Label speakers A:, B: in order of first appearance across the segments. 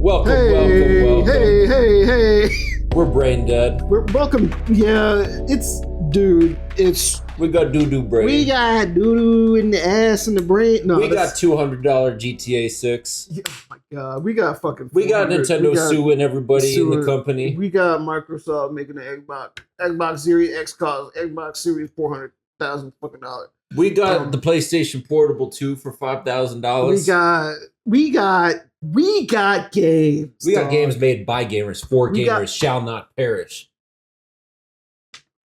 A: Welcome.
B: Hey.
A: We're brain dead.
B: We're welcome. Yeah, it's
A: We got doo-doo brain.
B: we got doo-doo in the ass and the brain. No,
A: we got $200 GTA 6.
B: Yeah, oh my god, we got fucking.
A: We got Nintendo suing everybody in the
B: suing-
A: company.
B: We got Microsoft making the Xbox Series X cost Xbox Series $400,000 fucking dollars.
A: We got the PlayStation Portable 2 for $5,000.
B: We got games.
A: We got
B: dog.
A: games made by gamers for gamers shall not perish.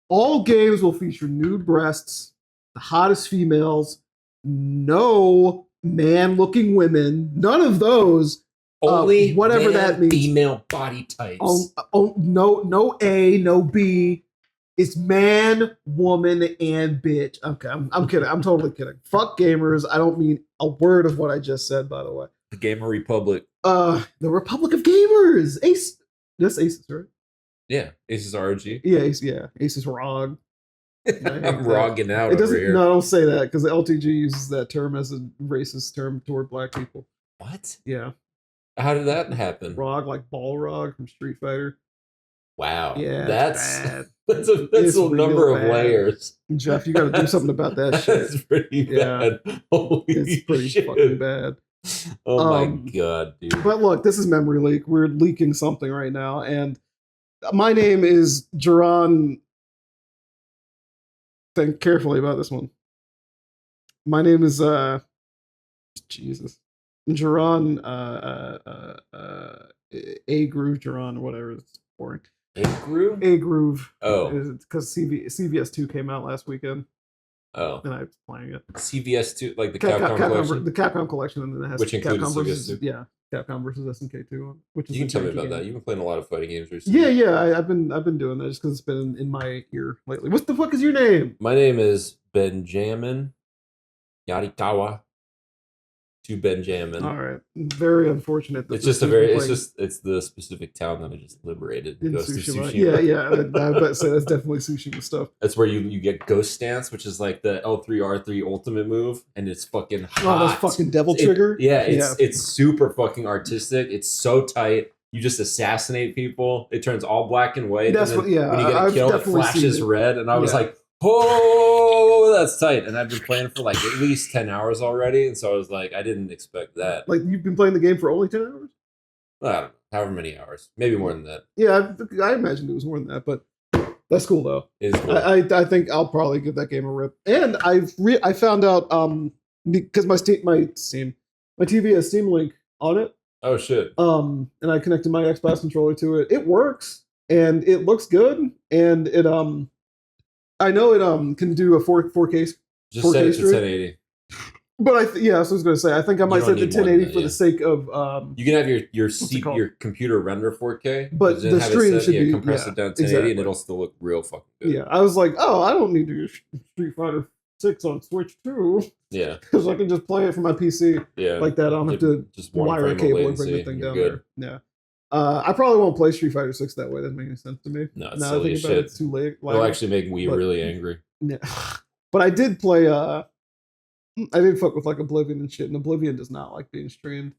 B: All games will feature nude breasts, the hottest females, no man-looking women, none of those.
A: Only
B: whatever that means.
A: Female body types.
B: No A, no B. It's man, woman, and bitch. Okay, I'm kidding. I'm totally kidding. Fuck gamers. I don't mean a word of what I just said, by the way.
A: The Gamer Republic.
B: The Republic of Gamers. Ace. That's Aces, right?
A: Yeah, Aces RG.
B: Yeah, Aces ROG.
A: I'm rogging out
B: It
A: over here.
B: No, don't say that because the LTG uses that term as a racist term toward black people.
A: What?
B: Yeah.
A: How did that happen?
B: ROG, like Balrog from Street Fighter.
A: Wow.
B: Yeah,
A: That's
B: bad.
A: that's a number of
B: bad.
A: layers.
B: Jeff, you got to do something about that shit.
A: That's pretty bad. Holy
B: It's pretty
A: shit.
B: fucking bad.
A: Oh my god, dude.
B: But look, this is memory leak. We're leaking something right now, and my name is Geron. Think carefully about this one. My name is Jesus. Geron A Groove Geron or whatever. It's boring.
A: A Groove?
B: A Groove.
A: Oh.
B: Because CVS 2 came out last weekend.
A: Oh.
B: And I was playing it.
A: CVS 2, like the Capcom collection?
B: The Capcom collection, and then it has
A: which includes
B: Capcom versus,
A: CVS 2?
B: Yeah, Capcom versus SNK2. Which is
A: You can tell me about that. You've been playing a lot of fighting games recently.
B: Yeah. I've been doing that just because it's been in my ear lately. What the fuck is your name?
A: My name is Benjamin Yarikawa to Benjamin.
B: All right, very unfortunate.
A: It's just it's the specific town that I just liberated.
B: In
A: Ghost of
B: Tsushima.
A: Tsushima.
B: Yeah. I bet to say that's definitely Tsushima stuff.
A: That's where you get Ghost Stance, which is like the L3R3 ultimate move, and it's fucking hot.
B: Oh, that's fucking Devil Trigger.
A: It's super fucking artistic. It's so tight. You just assassinate people. It turns all black and white.
B: That's
A: and
B: when you get
A: a kill, it flashes red. And I was like, oh, that's tight. And I've been playing for like at least 10 hours already. And so I was like, I didn't expect that.
B: Like, you've been playing the game for only 10 hours?
A: I don't know, however many hours. Maybe more than that.
B: Yeah, I imagined it was more than that, but that's cool though.
A: It is cool.
B: I think I'll probably give that game a rip. And I found out because my TV has Steam Link on it.
A: Oh shit.
B: And I connected my Xbox controller to it. It works and it looks good, and it I know it can do a 4K.
A: Just set it to 1080.
B: But I was going to say, I think I might set it to 1080 for the sake of
A: you can have your computer render 4K,
B: but the stream should be
A: compress it down to 1080
B: exactly.
A: and it'll still look real fucking good.
B: Yeah, I was like, oh, I don't need to use Street Fighter 6 on Switch 2.
A: Yeah,
B: because I can just play it from my PC.
A: Yeah,
B: like that. I don't have to
A: just
B: wire a cable and bring the thing down there. Yeah. I probably won't play Street Fighter 6 that way. That doesn't make any sense to me.
A: No, it's silly as shit.
B: It's too late.
A: It'll actually make me really angry.
B: Yeah. But I did play I did fuck with like Oblivion and shit, and Oblivion does not like being streamed.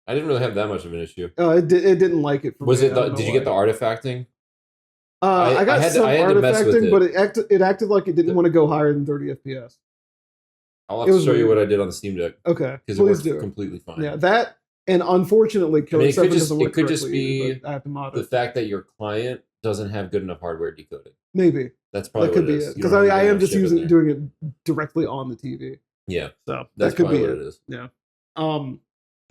A: I didn't really have that much of an issue.
B: It didn't like it for me.
A: Did you get the artifacting?
B: I got some artifacting, but it acted like it didn't want to go higher than 30 FPS.
A: I'll have to show you what I did on the Steam Deck.
B: Okay,
A: because it works completely fine.
B: Yeah, that, and unfortunately, Killer 7 doesn't work.
A: It could just be the fact that your client doesn't have good enough hardware decoding.
B: Maybe
A: that's probably what it is.
B: Because I am just doing it directly on the TV.
A: Yeah,
B: so
A: that's
B: that could be
A: what it is.
B: Yeah. The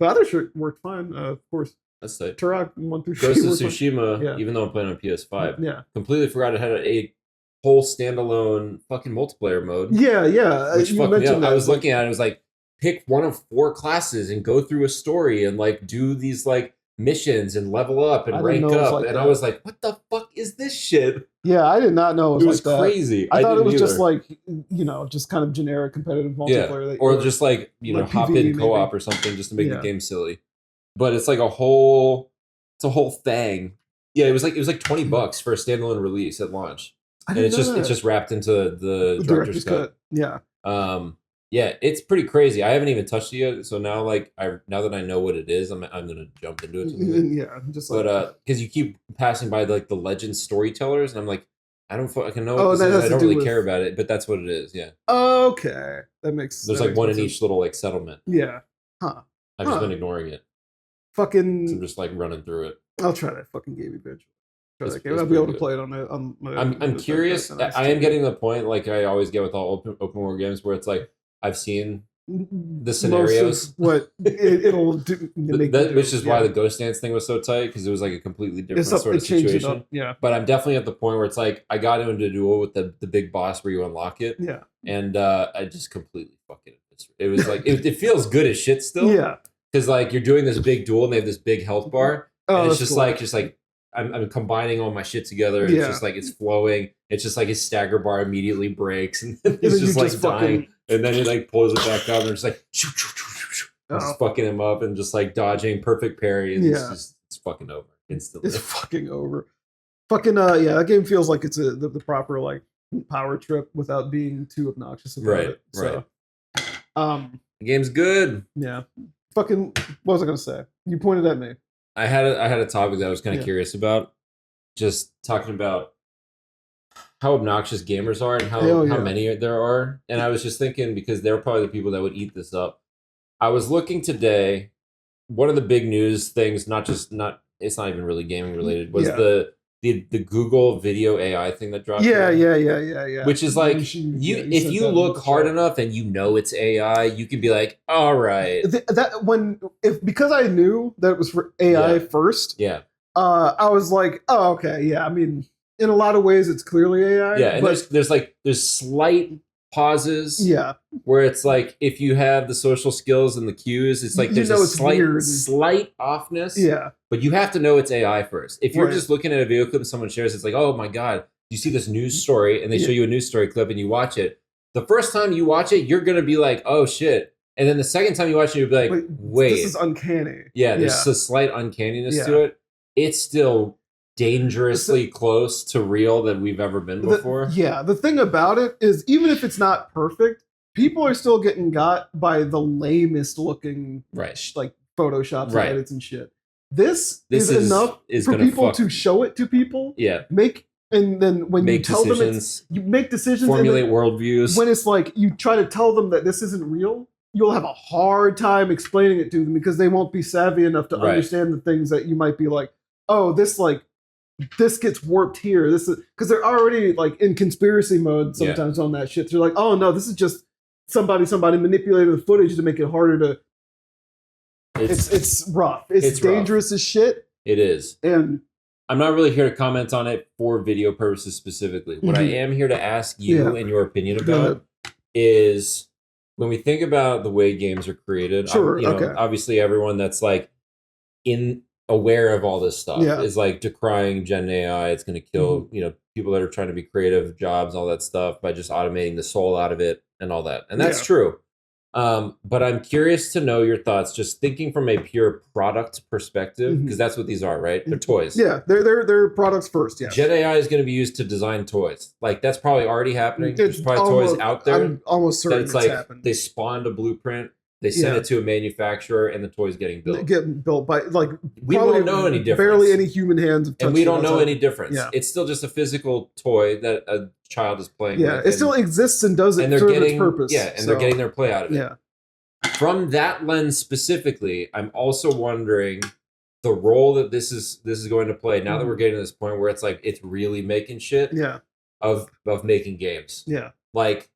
B: other shit worked fine. Of course.
A: That's tight.
B: Turok 1 through 3.
A: Ghost of Tsushima, even though I'm playing on PS5.
B: Yeah.
A: Completely forgot it had a whole standalone fucking multiplayer mode.
B: Yeah.
A: Which fucked me up. I was looking at it, I was like, pick one of 4 classes and go through a story and like do these like missions and level up and rank up. And I was like, what the fuck is this shit?
B: Yeah, I did not know it was like
A: crazy.
B: I thought it was just like, just kind of generic competitive multiplayer.
A: Yeah. Or just like, like hop in co-op or something just to make the game silly. But it's like a whole thing. Yeah, it was like $20 for a standalone release at launch. And it's just wrapped into the director's cut.
B: Yeah.
A: Yeah, it's pretty crazy. I haven't even touched it yet, so now like now that I know what it is, I'm gonna jump into it.
B: Yeah, just like,
A: but because you keep passing by like the legend storytellers, and I'm like, I don't fucking know what
B: Oh,
A: this
B: that
A: is.
B: has
A: I
B: to
A: don't
B: do
A: really
B: with-
A: care about it, but that's what it is. Yeah.
B: Okay, there's
A: like
B: makes
A: one
B: more
A: in
B: sense.
A: each little like settlement.
B: Yeah. Huh.
A: I've just been ignoring it. So
B: Fucking.
A: I'm just like running through it.
B: I'll try that fucking game eventually. Try that game.
A: It's
B: I'll be able to
A: pretty
B: play it on my.
A: I'm curious. I am getting to the point, like I always get with all open world games, where it's like I've seen the scenarios.
B: Most of what it'll do,
A: which is why the Ghost Dance thing was so tight, because it was like a completely different sort of situation.
B: Yeah.
A: But I'm definitely at the point where it's like I got into a duel with the big boss where you unlock it.
B: Yeah.
A: And I just completely fucking it was like it feels good as shit still.
B: Yeah.
A: Because like you're doing this big duel and they have this big health bar.
B: Oh,
A: and it's just like I'm combining all my shit together. And It's just like it's flowing. It's just like his stagger bar immediately breaks and he's just like dying. And then he like pulls it back up and it's like just fucking him up and just like dodging perfect parry. And it's fucking over instantly.
B: It's fucking over. Fucking yeah, that game feels like it's the proper like power trip without being too obnoxious about it. So,
A: the game's good.
B: Yeah. Fucking what was I gonna say? You pointed at me.
A: I had a topic that I was kind of curious about. Just talking about how obnoxious gamers are and how many there are. And I was just thinking, because they're probably the people that would eat this up. I was looking today, one of the big news things, it's not even really gaming related, was the Google video AI thing that dropped.
B: Yeah.
A: Which is like, if you look hard enough and you know it's AI, you can be like, all right.
B: Because I knew that it was for AI first.
A: Yeah.
B: I was like, oh, okay, yeah. I mean, in a lot of ways, it's clearly AI.
A: Yeah, and there's slight pauses.
B: Yeah.
A: Where it's like, if you have the social skills and the cues, it's like there's a slight offness.
B: Yeah.
A: But you have to know it's AI first. If you're just looking at a video clip and someone shares, it's like, oh my God, you see this news story and they show you a news story clip and you watch it. The first time you watch it, you're going to be like, oh shit. And then the second time you watch it, you'll be like, wait.
B: This is uncanny.
A: Yeah, there's a slight uncanniness to it. It's still dangerously close to real than we've ever been before.
B: The thing about it is, even if it's not perfect, people are still getting got by the lamest looking like Photoshop edits and shit. This is enough for people to show it to people.
A: Yeah.
B: And then when you tell them you make decisions,
A: formulate worldviews.
B: When it's like you try to tell them that this isn't real, you'll have a hard time explaining it to them because they won't be savvy enough to understand the things that you might be like, oh, this gets warped here. This is because they're already like in conspiracy mode sometimes on that shit. So they're like, oh no, this is just somebody manipulated the footage to make it harder to. It's rough. It's dangerous as shit.
A: It is.
B: And
A: I'm not really here to comment on it for video purposes specifically. What I am here to ask you and your opinion about is, when we think about the way games are created, obviously everyone that's like aware of all this stuff is like decrying Gen AI. It's going to kill people that are trying to be creative jobs, all that stuff, by just automating the soul out of it and all that. And that's true. But I'm curious to know your thoughts, just thinking from a pure product perspective, because that's what these are, right? They're toys.
B: Yeah, they're products first. Yeah,
A: Gen AI is going to be used to design toys. Like, that's probably already happening. There's probably toys out there.
B: I'm almost certain
A: it's like happened. They spawned a blueprint. They send it to a manufacturer, and the toy's getting built.
B: Getting built by
A: we won't know any difference.
B: Barely any human hands have touched.
A: And we don't know any difference.
B: Yeah.
A: It's still just a physical toy that a child is playing with.
B: Yeah, it still exists and does it for its purpose.
A: Yeah, and they're getting their play out of it.
B: Yeah.
A: From that lens specifically, I'm also wondering the role that this is going to play now that we're getting to this point where it's like it's really making shit.
B: Yeah.
A: Of making games.
B: Yeah.
A: Like,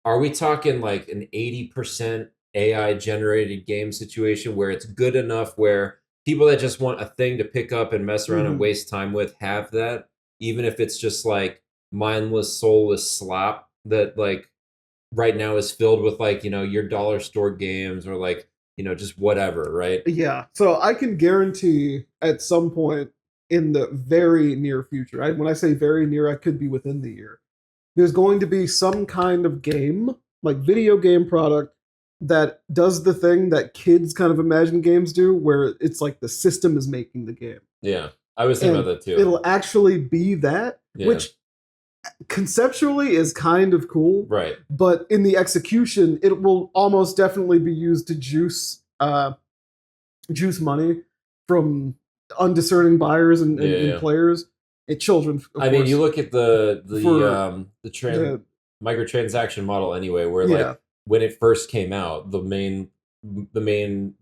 A: are we talking like an 80% AI generated game situation where it's good enough where people that just want a thing to pick up and mess around and waste time with have that, even if it's just like mindless, soulless slop that like right now is filled with like, your dollar store games or like, just whatever, right?
B: Yeah. So I can guarantee at some point in the very near future, when I say very near, I could be within the year, there's going to be some kind of game, like video game product, that does the thing that kids kind of imagine games do, where it's like the system is making the game.
A: Yeah, I was thinking about that too.
B: It'll actually be that, which conceptually is kind of cool,
A: right?
B: But in the execution, it will almost definitely be used to juice money from undiscerning buyers and players and children.
A: I mean, you look at the microtransaction model anyway, where like when it first came out, the main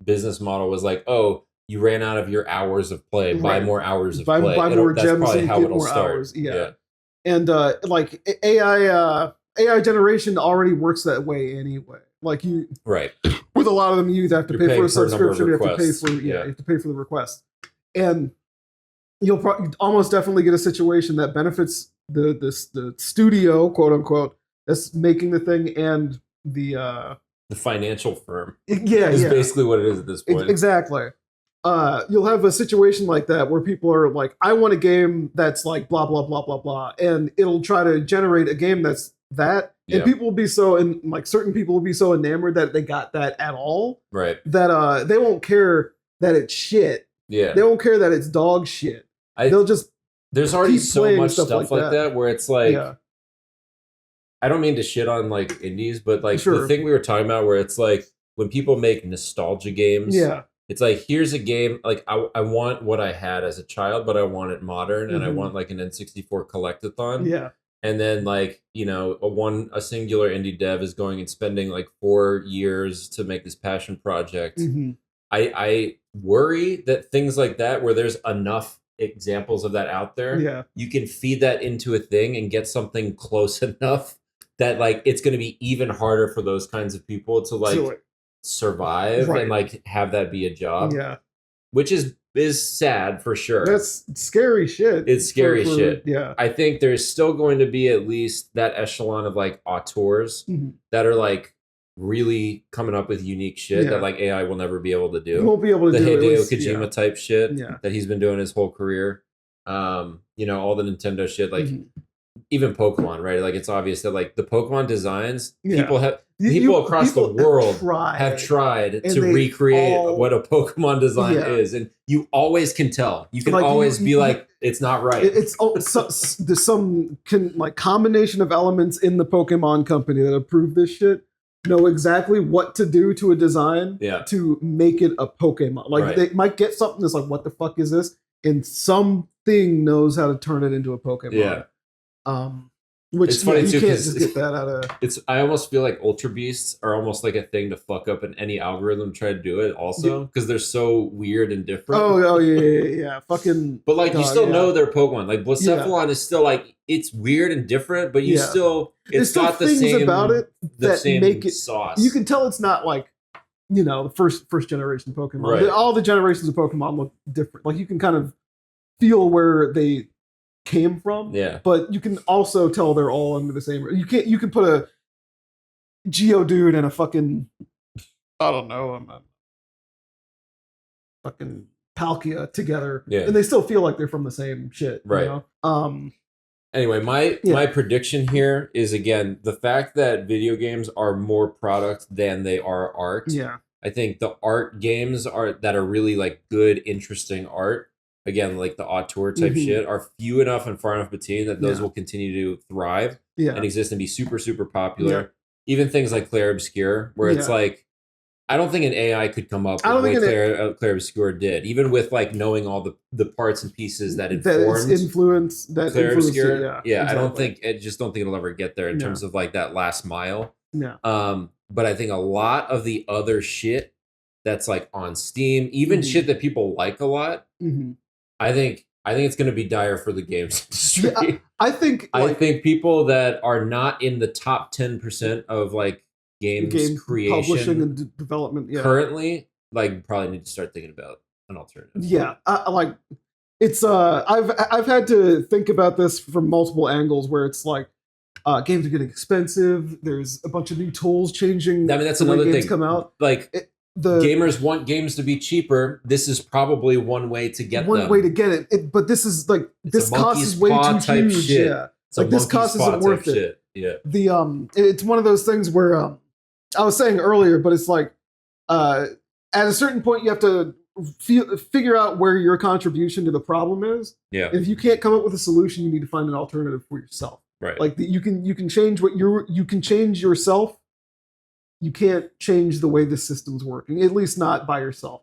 A: business model was like, oh, you ran out of your hours of play, buy more hours of play.
B: Buy more gems,
A: that's probably how
B: get
A: it'll
B: more
A: start.
B: Hours. Yeah. And like AI generation already works that way anyway. Like you, with a lot of them, you have to pay for a subscription. You have to pay for you have to pay for the request, and you'll almost definitely get a situation that benefits the studio, quote unquote, that's making the thing, and the
A: financial firm.
B: Is
A: basically what it is at this point.
B: Exactly. You'll have a situation like that where people are like, I want a game that's like blah blah blah blah blah, and it'll try to generate a game that's that, and people will be so, and like certain people will be so enamored that they got that at all,
A: right?
B: That they won't care that it's shit.
A: Yeah,
B: they won't care that it's dog shit. They'll just
A: there's already so much stuff like that where it's like, I don't mean to shit on like indies, but like the thing we were talking about where it's like when people make nostalgia games, it's like, here's a game, like I want what I had as a child, but I want it modern, and I want like an N64 collectathon.
B: Yeah.
A: And then like, you know, a singular indie dev is going and spending like 4 years to make this passion project. I worry that things like that, where there's enough examples of that out there, you can feed that into a thing and get something close enough that like it's going to be even harder for those kinds of people to like survive and like have that be a job. Which is sad for sure.
B: That's scary shit.
A: It's scary shit.
B: Yeah.
A: I think there's still going to be at least that echelon of like auteurs that are like really coming up with unique shit that like AI will never be able to do.
B: You won't be able to do
A: Hideo Kojima type shit that he's been doing his whole career. You know, all the Nintendo shit, like even Pokemon, right? Like it's obvious that like the Pokemon designs, people across the world have tried to recreate what a Pokemon design is, and you always can tell. You can like, always be like, it's not right.
B: It's there's some combination of elements in the Pokemon company that approve this shit. Know exactly what to do to a design to make it a Pokemon. Like they might get something that's like, what the fuck is this? And something knows how to turn it into a Pokemon. Which
A: it's funny too,
B: you can't just get that out of.
A: I almost feel like Ultra Beasts are almost like a thing to fuck up in any algorithm try to do it also, because they're so weird and different.
B: Oh yeah. Fucking.
A: But like you still know they're Pokemon. Like Blacephalon is still like, it's weird and different, but you still it's
B: still
A: got the
B: things
A: same
B: about it that
A: same
B: make it
A: sauce.
B: You can tell it's not like, you know, the first generation Pokemon.
A: Right.
B: All the generations of Pokemon look different. Like you can kind of feel where they came from, but you can also tell they're all under the same. You can put a Geodude and a fucking, I don't know, a fucking Palkia together, and they still feel like they're from the same shit,
A: right?
B: You know?
A: Anyway, my prediction here is, again, the fact that video games are more product than they are art. I think the art games that are really like good, interesting art, again, like the auteur type shit, are few enough and far enough between that those will continue to thrive and exist and be super, super popular. Even things like Clair Obscur, where it's like, I don't think an AI could come up with what Clair Obscur did, even with like knowing all the parts and pieces that informed Clair Obscur. Exactly. I just don't think it'll ever get there in terms of like that last mile. But I think a lot of the other shit that's like on Steam, even shit that people like a lot, I think it's going to be dire for the games industry.
B: I think
A: people that are not in the top 10% of like games creation,
B: publishing, and development
A: currently, like, probably need to start thinking about an alternative.
B: Like it's I've had to think about this from multiple angles, where it's like games are getting expensive. There's a bunch of new tools changing.
A: I mean, that's another thing.
B: Come out
A: like. Gamers want games to be cheaper. This is probably one way to get
B: one way to get it. But this is like, this cost is way too huge.
A: Shit.
B: Like this cost isn't worth it. It's one of those things where I was saying earlier, but it's like at a certain point you have to figure out where your contribution to the problem is.
A: And
B: if you can't come up with a solution, you need to find an alternative for yourself.
A: Right.
B: Like you can change you can change yourself. You can't change the way the system's working, at least not by yourself.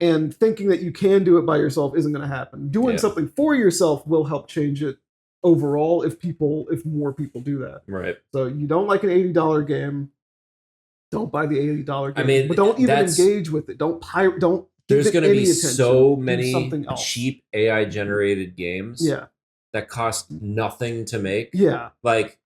B: And thinking that you can do it by yourself isn't going to happen. Doing something for yourself will help change it overall if more people do that.
A: Right.
B: So you don't like an $80 game, don't buy the $80 game. But don't even engage with it. Don't
A: there's going to be so many cheap AI generated games that cost nothing to make.
B: Yeah.
A: Like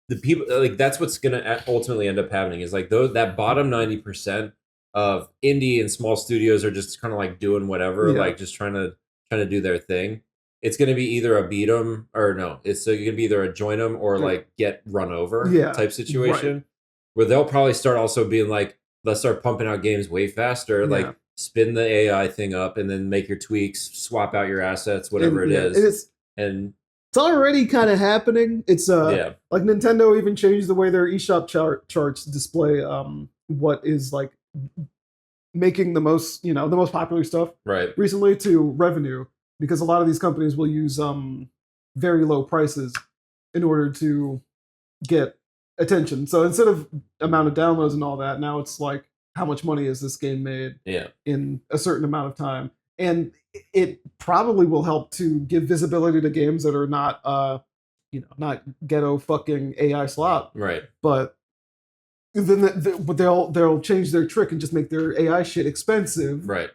A: the people, like that's what's going to ultimately end up happening is like that bottom 90% of indie and small studios are just kind of like doing whatever, like just trying to do their thing. It's going to be either a beat 'em or no, it's going to be either a join 'em or like get run over type situation where they'll probably start also being like, let's start pumping out games way faster, like spin the AI thing up and then make your tweaks, swap out your assets, whatever it is. And
B: it's already kind of happening. It's like Nintendo even changed the way their eShop charts display what is like making the most popular stuff recently to revenue, because a lot of these companies will use very low prices in order to get attention. So instead of amount of downloads and all that, now it's like how much money has this game made in a certain amount of time. And it probably will help to give visibility to games that are not not ghetto fucking AI slop.
A: Right.
B: But then they'll change their trick and just make their AI shit expensive.
A: Right.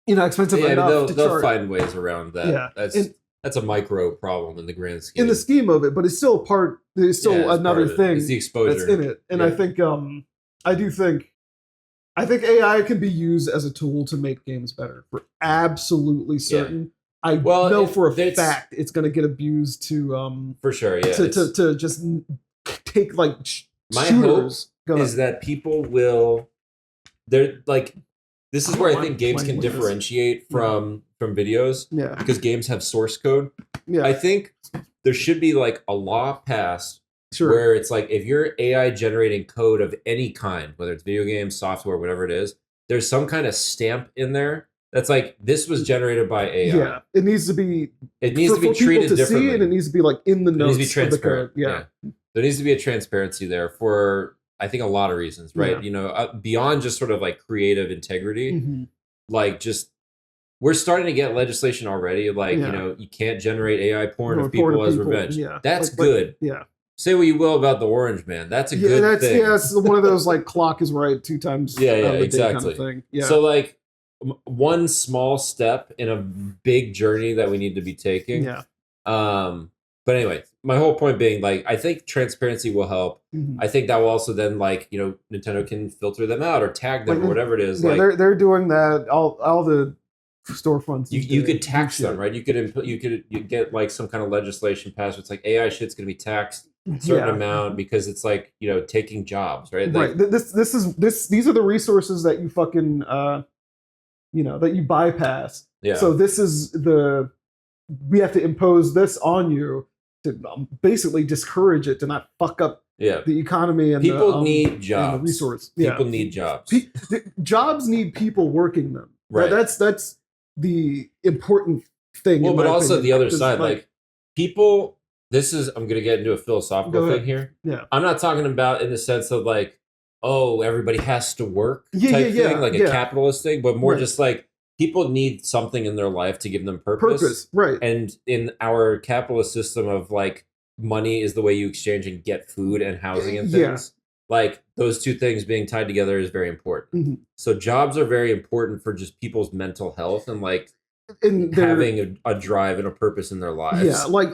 B: Expensive enough
A: they'll find ways around that. Yeah. That's a micro problem in the grand scheme.
B: In the scheme of it, but it's still another thing.
A: It's the exposure
B: that's in it. And I think I think AI can be used as a tool to make games better. For absolutely certain. I know for a fact it's going to get abused to
A: for sure,
B: to just take like
A: my hope is that people will. They're like, this is where I think games can differentiate from videos.
B: Yeah,
A: because games have source code.
B: Yeah,
A: I think there should be like a law passed where it's like if you're AI generating code of any kind, whether it's video games, software, whatever it is, there's some kind of stamp in there that's like this was generated by AI.
B: Yeah, it needs to be.
A: It needs to be treated differently.
B: See, and it needs to be like in the notes.
A: It needs to be transparent.
B: Of the code. Yeah,
A: there needs to be a transparency there for I think a lot of reasons, right? Beyond just sort of like creative integrity, like just. We're starting to get legislation already, like you can't generate AI porn of people as revenge. Yeah. That's good.
B: Yeah.
A: Say what you will about the Orange Man. That's a good thing.
B: Yeah, it's one of those like clock is right 2 times.
A: Exactly.
B: Kind of thing. Yeah.
A: So like one small step in a big journey that we need to be taking.
B: Yeah.
A: But anyway, my whole point being like I think transparency will help. Mm-hmm. I think that will also then like Nintendo can filter them out or tag them or whatever it is.
B: Yeah, like they're doing that. All the storefronts.
A: You could tax them, right? You could get like some kind of legislation passed. It's like AI shit's going to be taxed a certain amount because it's like taking jobs, right? Like,
B: right. These are the resources that you fucking that you bypass.
A: Yeah.
B: So we have to impose this on you to basically discourage it to not fuck up the economy and
A: people need jobs.
B: And the resource.
A: People need jobs.
B: Jobs need people working them.
A: Right.
B: That's the important thing.
A: Well, but also the other side, like people. I'm going to get into a philosophical thing here.
B: Yeah,
A: I'm not talking about in the sense of like, oh, everybody has to work type thing, like a capitalist thing, but more just like people need something in their life to give them purpose.
B: Right.
A: And in our capitalist system of like money is the way you exchange and get food and housing and things. Like those two things being tied together is very important. Mm-hmm. So jobs are very important for just people's mental health and like having a drive and a purpose in their lives.
B: Yeah, like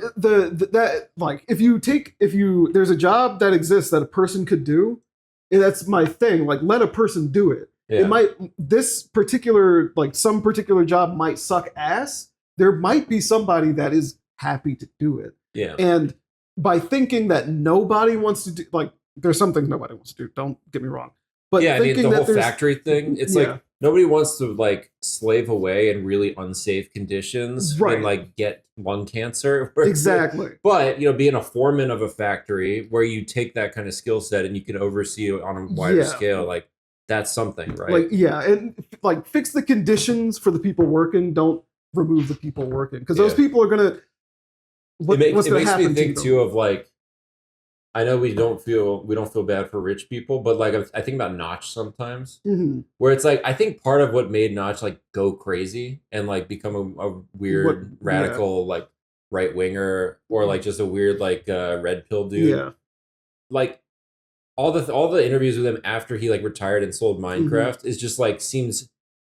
B: if there's a job that exists that a person could do, that's my thing. Like let a person do it. Yeah. Some particular job might suck ass. There might be somebody that is happy to do it.
A: Yeah.
B: And by thinking that nobody wants to do there's some things nobody wants to do. Don't get me wrong, but
A: the whole factory thing. It's like nobody wants to like slave away in really unsafe conditions and like get lung cancer.
B: Exactly.
A: But being a foreman of a factory where you take that kind of skill set and you can oversee it on a wider scale, like that's something, right?
B: And like fix the conditions for the people working. Don't remove the people working because those people are gonna.
A: It makes me think too of like. I know we don't feel bad for rich people, but like I think about Notch sometimes,
B: mm-hmm.
A: where it's like I think part of what made Notch like go crazy and like become a weird radical like right winger or like just a weird like red pill dude.
B: Yeah.
A: Like all the interviews with him after he like retired and sold Minecraft is just like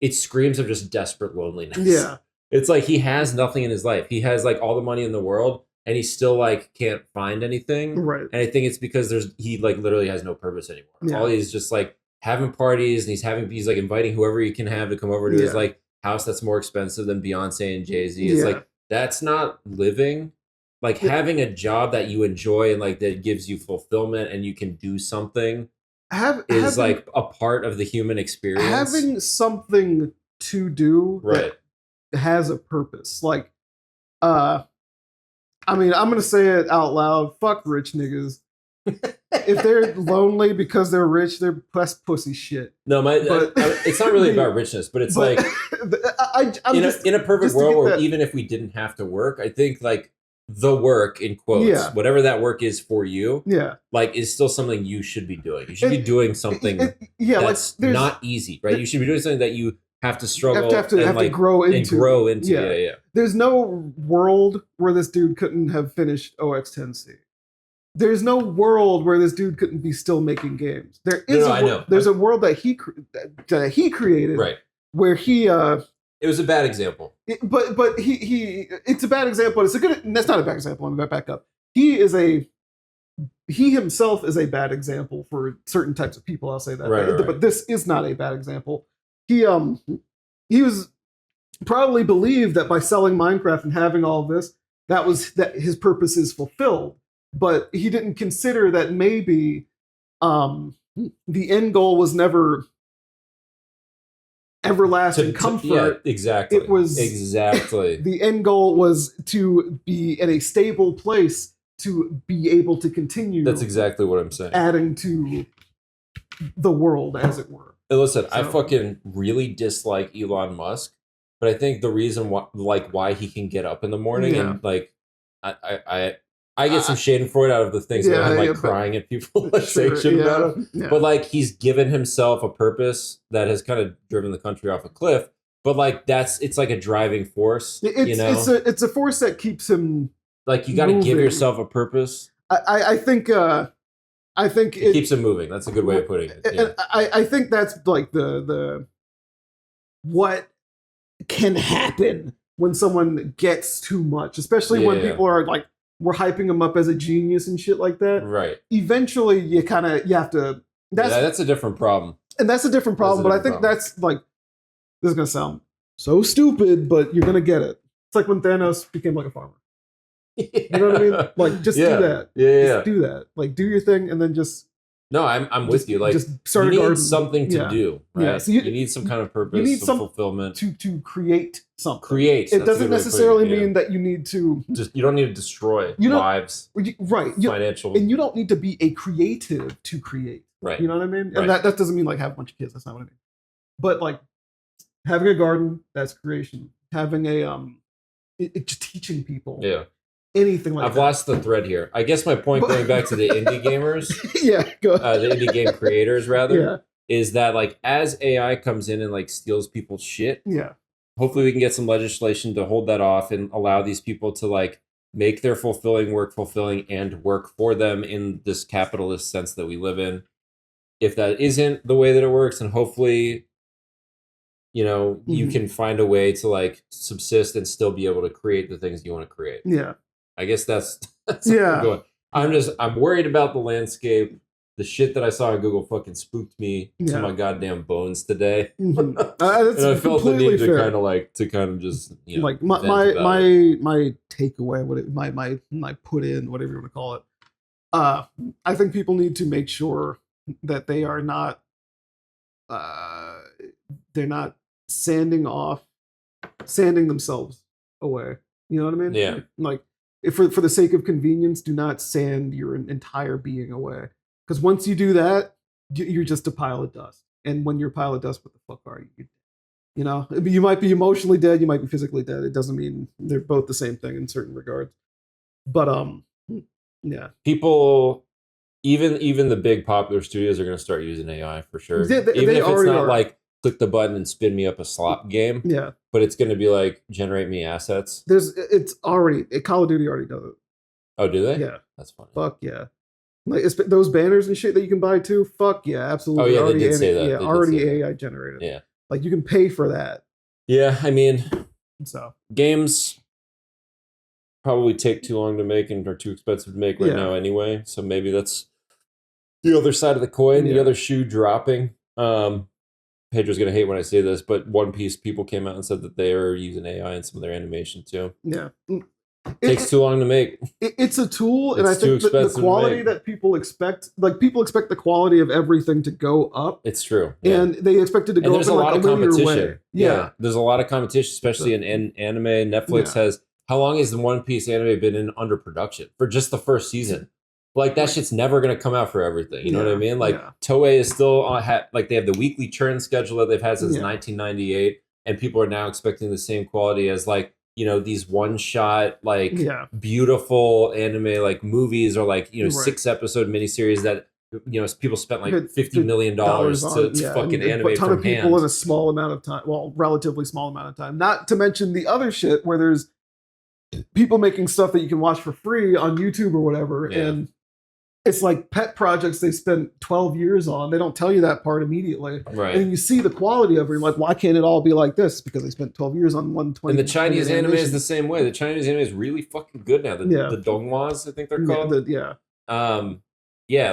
A: it screams of just desperate loneliness.
B: Yeah.
A: It's like he has nothing in his life. He has like all the money in the world and he still like can't find anything.
B: Right.
A: And I think it's because he like literally has no purpose anymore.
B: Yeah.
A: All he's just like having parties and he's like inviting whoever he can have to come over to his like house that's more expensive than Beyonce and Jay-Z. It's like that's not living. Like having a job that you enjoy and like that gives you fulfillment and you can do something is like a part of the human experience.
B: Having something to do that has a purpose. Like I mean, I'm gonna say it out loud. Fuck rich niggas. If they're lonely because they're rich, they're pussy shit.
A: No, it's not really about richness, but it's like in a perfect world where even if we didn't have to work, I think like the work in quotes, whatever that work is for you, like is still something you should be doing. You should be doing something that's like not easy, right? You should be doing something that you have to struggle,
B: have to grow into.
A: Yeah.
B: There's no world where this dude couldn't have finished OX10C. There's no world where this dude couldn't be still making games. There is there's a world that he created,
A: right?
B: Where he
A: it was a bad example.
B: But he it's a bad example. It's a good. That's not a bad example. I'm gonna back up. He himself is a bad example for certain types of people. I'll say that.
A: Right.
B: But this is not a bad example. He was probably believed that by selling Minecraft and having all of this, that his purpose is fulfilled. But he didn't consider that maybe the end goal was never everlasting comfort.
A: Yeah, exactly.
B: It was the end goal was to be in a stable place to be able to continue.
A: That's exactly what I'm saying.
B: Adding to the world, as it were.
A: Hey, listen, I fucking really dislike Elon Musk, but I think the reason why he can get up in the morning and like I get some Schadenfreude out of the things that I'm like crying at people like saying shit about him. Yeah. But like he's given himself a purpose that has kind of driven the country off a cliff. But like it's like a driving force.
B: It's a force that keeps him
A: like you got to give yourself a purpose.
B: I think it
A: keeps him moving. That's a good way of putting it.
B: Yeah. I think that's like the what can happen when someone gets too much, especially when people are like, we're hyping him up as a genius and shit like that.
A: Right.
B: Eventually, you have to.
A: That's a different problem.
B: And that's a different problem. But I think that's like, this is gonna sound so stupid, but you're gonna get it. It's like when Thanos became like a farmer. You know what I mean? Like, just do that. Just do that. Like, do your thing, and then just.
A: No, I'm with you. Like,
B: just start
A: you need something to do, right?
B: Yeah. So
A: you need some kind of purpose, you need some fulfillment
B: to create something.
A: It
B: doesn't necessarily mean that you need to
A: you don't need to destroy lives,
B: right?
A: Financial,
B: and you don't need to be a creative to create,
A: right?
B: You know what I mean? And that doesn't mean like have a bunch of kids. That's not what I mean. But like having a garden, that's creation. Having a just teaching people, anything like
A: I've lost the thread here. I guess my point going back to the indie gamers,
B: go ahead.
A: The indie game creators rather, is that like as AI comes in and like steals people's shit, hopefully we can get some legislation to hold that off and allow these people to like make their fulfilling work fulfilling and work for them in this capitalist sense that we live in. If that isn't the way that it works, and hopefully, you can find a way to like subsist and still be able to create the things you want to create.
B: Yeah.
A: I guess that's where I'm going. I'm worried about the landscape. The shit that I saw on Google fucking spooked me to my goddamn bones today.
B: Mm-hmm.
A: And I felt the need to kind of just
B: like my takeaway, my put in, whatever you want to call it. I think people need to make sure that they are not they're not sanding themselves away. You know what I mean?
A: Yeah.
B: Like if for the sake of convenience, do not sand your entire being away. Because once you do that, you're just a pile of dust. And when you're a pile of dust, what the fuck are you? You know, you might be emotionally dead, you might be physically dead. It doesn't mean they're both the same thing in certain regards. But yeah,
A: people even the big popular studios are going to start using AI for sure.
B: They
A: even if it's not
B: are.
A: like click the button and spin me up a slop game.
B: Yeah.
A: But it's going to be like generate me assets.
B: It's already Call of Duty already does it.
A: Oh, do they?
B: Yeah.
A: That's funny.
B: Fuck yeah. Like those banners and shit that you can buy too. Fuck yeah, absolutely.
A: Oh yeah, they did say that.
B: Yeah, already AI generated.
A: Yeah.
B: Like you can pay for that.
A: Yeah, I mean,
B: so
A: games probably take too long to make and are too expensive to make right now anyway. So maybe that's the other side of the coin, the other shoe dropping. Pedro's gonna hate when I say this, but One Piece people came out and said that they are using AI in some of their animation too.
B: Yeah.
A: Takes too long to make.
B: It's a tool, and I think the quality that people expect, like people expect the quality of everything to go up.
A: It's true,
B: and they expect it to go up in like a linear way. Yeah,
A: there's a lot of competition, especially in anime. Netflix has. How long has the One Piece anime been in under production for just the first season? Like that shit's never gonna come out for everything. You know what I mean? Like Toei is still on. Like they have the weekly churn schedule that they've had since 1998, and people are now expecting the same quality as like. These one-shot, like beautiful anime, like movies, or like 6-episode miniseries that people spent like $50 million to fucking animate. A ton of people
B: in a small amount of time. Well, relatively small amount of time. Not to mention the other shit where there's people making stuff that you can watch for free on YouTube or whatever, and it's like pet projects they spent 12 years on. They don't tell you that part immediately.
A: Right.
B: And you see the quality of it. You're like, why can't it all be like this? Because they spent 12 years on 120.
A: And the Chinese anime is the same way. The Chinese anime is really fucking good now. The donghwas, I think they're called.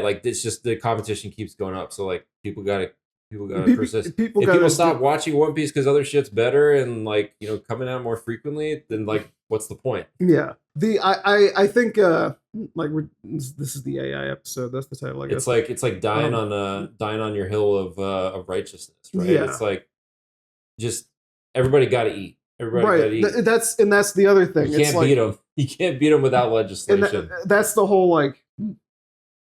A: Like it's just the competition keeps going up. So like people gotta persist. If people stop watching One Piece because other shit's better and like coming out more frequently, then like what's the point?
B: Yeah. I think this is the AI episode. That's the title. I guess
A: it's like dying on your hill of righteousness, right? Yeah. It's like just everybody got to eat. Everybody got to eat.
B: That's the other thing.
A: You can't beat them. You can't beat them without legislation.
B: That's the whole like.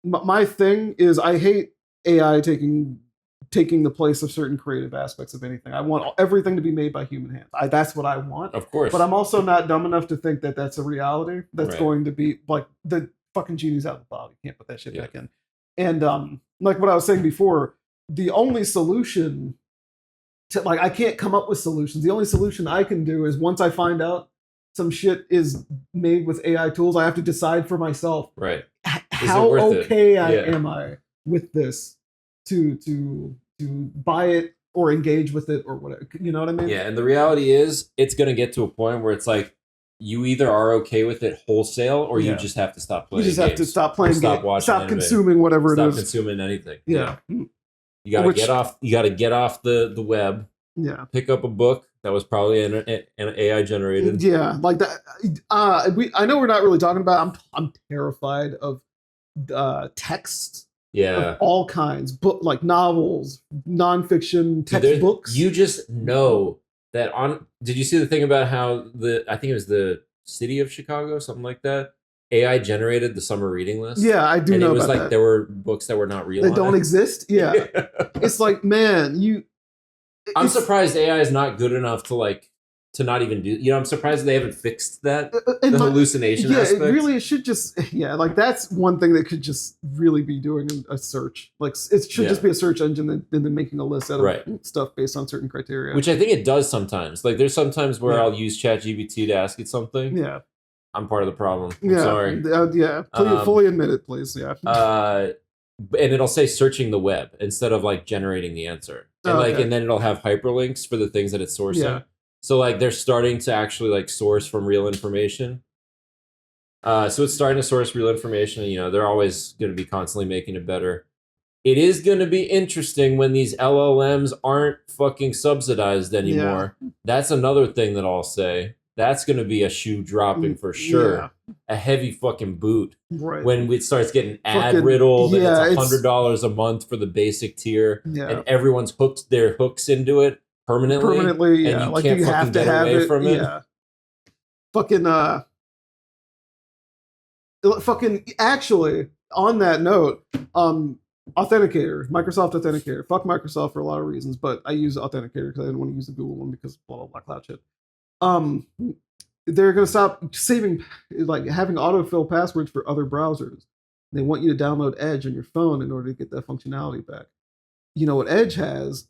B: My thing is I hate AI taking the place of certain creative aspects of anything. I want everything to be made by human hands. That's what I want.
A: Of course.
B: But I'm also not dumb enough to think that that's a reality that's going to be like the fucking genie's out of the bottle. You can't put that shit back in. And like what I was saying before, the only solution to I can't come up with solutions. The only solution I can do is once I find out some shit is made with AI tools, I have to decide for myself.
A: Right.
B: How okay am I with this to buy it or engage with it or whatever, you know what I mean?
A: Yeah, and the reality is it's going to get to a point where it's like you either are okay with it wholesale or you just have to stop playing games.
B: You just have to stop playing games. Stop consuming whatever it is.
A: Stop consuming anything.
B: Yeah.
A: You got to get off the web.
B: Yeah.
A: Pick up a book that was probably an AI generated.
B: Yeah, like that. I know we're not really talking about. I'm terrified of texts.
A: Yeah,
B: of all kinds, like novels, nonfiction, textbooks.
A: You just know that on. Did you see the thing about how I think it was the city of Chicago, something like that? AI generated the summer reading list.
B: Yeah, I do know.
A: It was
B: about
A: like
B: that.
A: There were books that were not real.
B: That don't exist. Yeah. It's like, man,
A: I'm surprised AI is not good enough to not even do. I'm surprised they haven't fixed that the hallucination aspect.
B: It should just like that's one thing that could just really be doing a search. Like it should just be a search engine and then making a list out of stuff based on certain criteria.
A: Which I think it does sometimes. Like there's sometimes where I'll use ChatGPT to ask it something.
B: Yeah.
A: I'm part of the problem. I'm sorry.
B: Please, fully admit it, please. Yeah.
A: And it'll say searching the web instead of like generating the answer. And and then it'll have hyperlinks for the things that it's sourcing. Yeah. So like they're starting to actually like source from real information. So it's starting to source real information. And, they're always going to be constantly making it better. It is going to be interesting when these LLMs aren't fucking subsidized anymore. Yeah. That's another thing that I'll say. That's going to be a shoe dropping for sure. Yeah. A heavy fucking boot.
B: Right.
A: When it starts getting ad riddled and it's $100 a month for the basic tier. Yeah. And everyone's hooked their hooks into it permanently.
B: Yeah.
A: And you can't fucking get away from it.
B: Yeah. Fucking actually, on that note, Authenticator, Microsoft Authenticator. Fuck Microsoft for a lot of reasons, but I use Authenticator because I didn't want to use the Google one because blah, blah, blah, cloud shit. They're going to stop having autofill passwords for other browsers. They want you to download Edge on your phone in order to get that functionality back. You know what Edge has?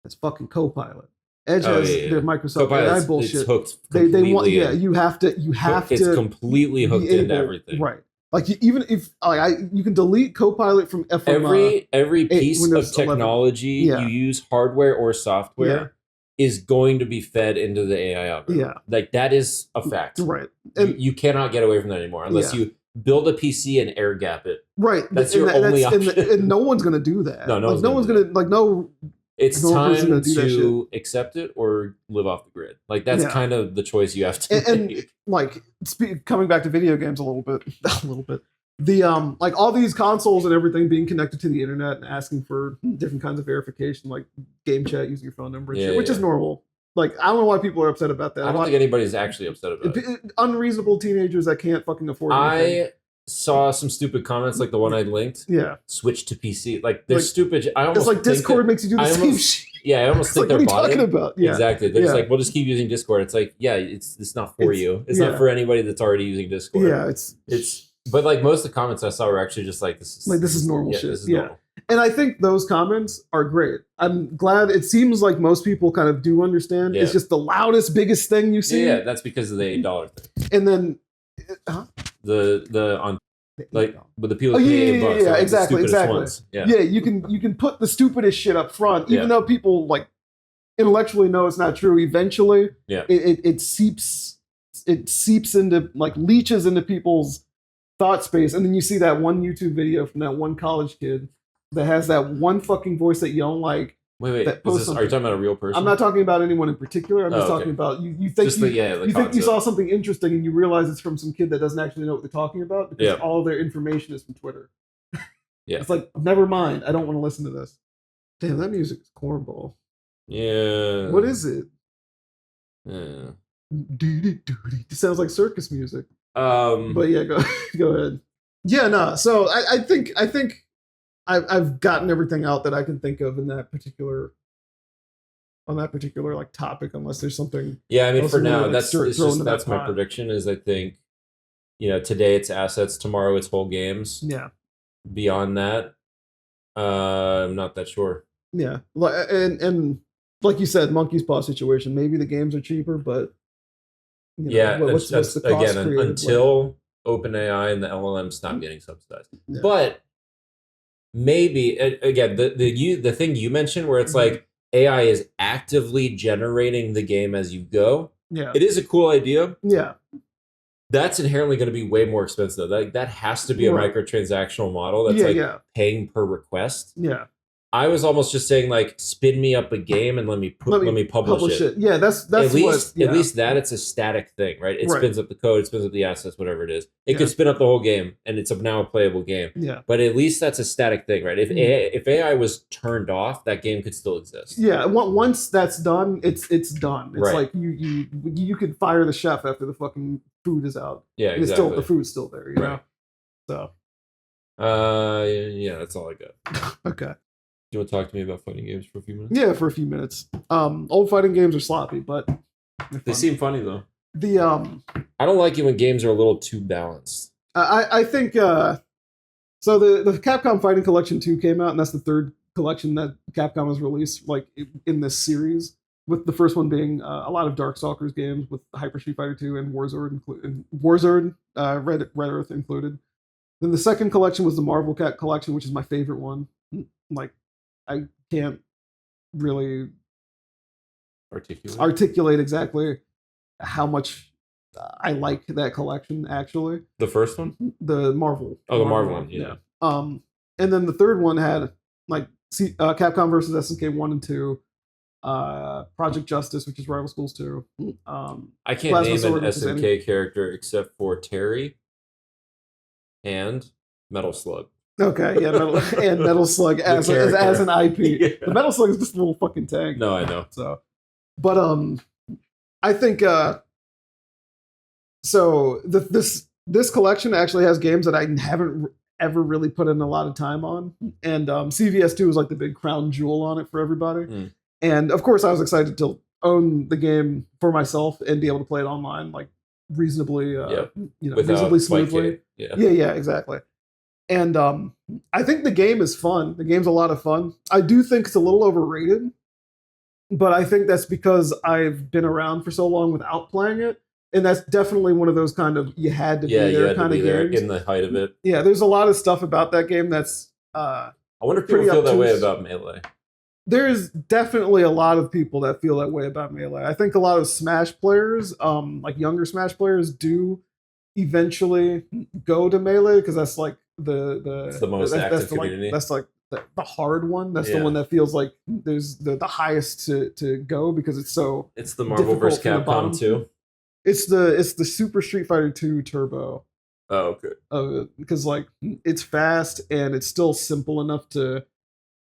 B: It's fucking Copilot. Edge has their Microsoft AI bullshit.
A: It's hooked
B: they want you have to
A: it's completely hooked into everything.
B: Right. Like even if you can delete Copilot from
A: every piece of technology you use, hardware or software, is going to be fed into the AI algorithm.
B: Yeah.
A: Like that is a fact.
B: Right.
A: And you cannot get away from that anymore unless you build a PC and air gap it.
B: Right.
A: That's your only option.
B: And no one's gonna do that.
A: No one's
B: gonna
A: it's time to accept it or live off the grid. Like that's kind of the choice you have to make.
B: And like coming back to video games a little bit. The like all these consoles and everything being connected to the internet and asking for different kinds of verification, like game chat using your phone number and shit, which is normal. Like I don't know why people are upset about that.
A: I don't think anybody's actually upset about it.
B: Unreasonable teenagers that can't fucking afford anything.
A: I saw some stupid comments like the one I linked.
B: Yeah.
A: Switch to PC. Like they're stupid. I almost
B: it's like Discord makes you do the same shit.
A: Yeah, I almost think they're
B: what are you talking about? Yeah.
A: Exactly. They're just like, we'll just keep using Discord. It's like, yeah, it's not for you. It's not for anybody that's already using Discord.
B: Yeah,
A: but like most of the comments I saw were actually just like this is
B: normal shit.
A: This is normal.
B: And I think those comments are great. I'm glad. It seems like most people kind of do understand. It's just the loudest, biggest thing you see.
A: Yeah, that's because of the $8 thing.
B: And then
A: the on like with the people that pay $8.
B: Yeah, exactly.
A: Ones. Yeah,
B: you can put the stupidest shit up front, even though people like intellectually know it's not true. Eventually, it seeps into like leeches into people's thought space, and then you see that one YouTube video from that one college kid that has that one fucking voice that you don't like.
A: Wait, are you talking about a real person?
B: I'm not talking about anyone in particular. I'm just talking about you think you think you saw something interesting and you realize it's from some kid that doesn't actually know what they're talking about because all their information is from Twitter.
A: Yeah,
B: it's like never mind. I don't want to listen to this. Damn, that music is cornball.
A: Yeah.
B: What is it?
A: Yeah.
B: It sounds like circus music.
A: But
B: yeah, go ahead. Yeah, no. So I think I've gotten everything out that I can think of in that particular like topic, unless there's something.
A: Yeah, I mean, for now, that's my prediction. Is I think, today it's assets, tomorrow it's whole games.
B: Yeah.
A: Beyond that, I'm not that sure.
B: Yeah, and like you said, monkey's paw situation. Maybe the games are cheaper, but what's the cost
A: again until OpenAI and the LLM stop getting subsidized. Yeah. But maybe again the thing you mentioned where it's like AI is actively generating the game as you go.
B: Yeah,
A: it is a cool idea.
B: Yeah,
A: that's inherently going to be way more expensive. That has to be a microtransactional model. That's paying per request.
B: Yeah.
A: I was almost just saying like spin me up a game and let me publish it.
B: Yeah, that's
A: at least that it's a static thing, right? It spins up the code, it spins up the assets, whatever it is. It could spin up the whole game and it's now a playable game.
B: Yeah.
A: But at least that's a static thing, right? If AI was turned off, that game could still exist.
B: Yeah, once that's done, it's done. It's like you could fire the chef after the fucking food is out.
A: Yeah, exactly.
B: The food's still there, you know. So
A: yeah, that's all I got.
B: Okay.
A: Do you want to talk to me about fighting games for a few minutes?
B: Yeah, for a few minutes. Old fighting games are sloppy, but
A: they seem funny though.
B: I
A: don't like it when games are a little too balanced.
B: I think so. The Capcom Fighting Collection 2 came out, and that's the third collection that Capcom has released like in this series. With the first one being a lot of Darkstalkers games with Hyper Street Fighter 2 and Warzord, Red Earth included. Then the second collection was the Marvel Cat collection, which is my favorite one. Like, I can't really articulate exactly how much I like that collection, actually.
A: The first one?
B: The Marvel.
A: Oh, the Marvel one, yeah.
B: And then the third one had, like, Capcom versus SNK 1 and 2, Project Justice, which is Rival Schools 2.
A: I can't name an SNK character except for Terry and Metal Slug.
B: Okay, yeah, Metal Slug as an IP. Yeah. The Metal Slug is just a little fucking tank.
A: No, I know.
B: So, but I think so. This collection actually has games that I haven't ever really put in a lot of time on, and CVS2 was like the big crown jewel on it for everybody. And of course, I was excited to own the game for myself and be able to play it online, like reasonably, reasonably smoothly.
A: Yeah,
B: exactly. And I think the game is fun. The game's a lot of fun. I do think it's a little overrated, but I think that's because I've been around for so long without playing it. And that's definitely one of those kind of you had to be there kind of games.
A: In the height of it.
B: Yeah, there's a lot of stuff about that game that's
A: I wonder if people feel that way about Melee.
B: There's definitely a lot of people that feel that way about Melee. I think a lot of Smash players, like younger Smash players, do eventually go to Melee because that's like
A: it's the most active community.
B: That's like the hard one. That's the one that feels like there's the highest to go because it's so.
A: It's the Marvel vs. Capcom 2.
B: It's the Super Street Fighter 2 Turbo.
A: Oh, okay.
B: Because like it's fast and it's still simple enough to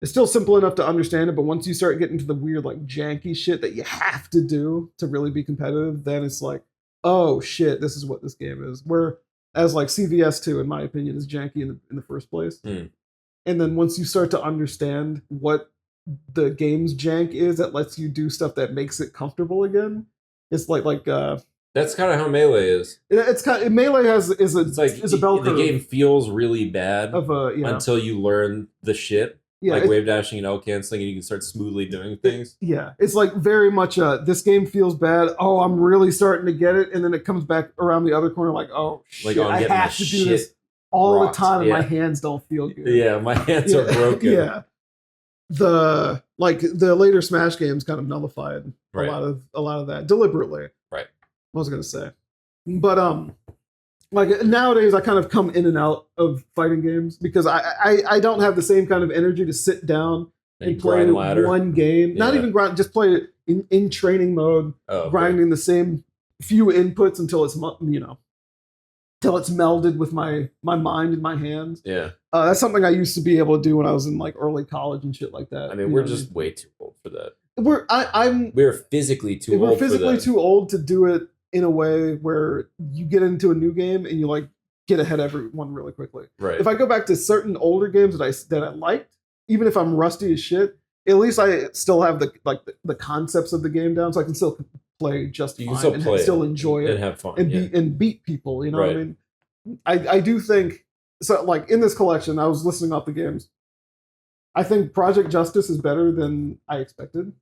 B: understand it, but once you start getting to the weird like janky shit that you have to do to really be competitive, then it's like, oh shit, this is what this game is. Whereas like CVS2, in my opinion, is janky in the first place. And then once you start to understand what the game's jank is, that lets you do stuff that makes it comfortable again. It's like
A: that's kind of how Melee is.
B: It's kind of, Melee is a bell curve.
A: The game feels really bad until you learn the shit. Yeah, like wave dashing and L canceling, and you can start smoothly doing things.
B: Yeah, it's like very much this game feels bad. Oh, I'm really starting to get it, and then it comes back around the other corner like, oh shit, I have to do this all the time, and my hands don't feel good.
A: Yeah, my hands are broken.
B: Yeah, the later Smash games kind of nullified a lot of that deliberately.
A: Right.
B: I was gonna say, but like nowadays I kind of come in and out of fighting games because I don't have the same kind of energy to sit down and play one game. Yeah. Not even grind, just play it in training mode, grinding the same few inputs until it's till it's melded with my mind and my hands.
A: Yeah.
B: That's something I used to be able to do when I was in like early college and shit like that.
A: I mean, we're just way too old for that.
B: We're
A: physically too old.
B: We're physically too old to do it in a way where you get into a new game and you like get ahead of everyone really quickly.
A: Right.
B: If I go back to certain older games that I liked, even if I'm rusty as shit, at least I still have the concepts of the game down, so I can still play just fine and still enjoy it
A: and have fun
B: and beat people. You know what I mean? I do think so. Like in this collection, I was listing off the games. I think Project Justice is better than I expected.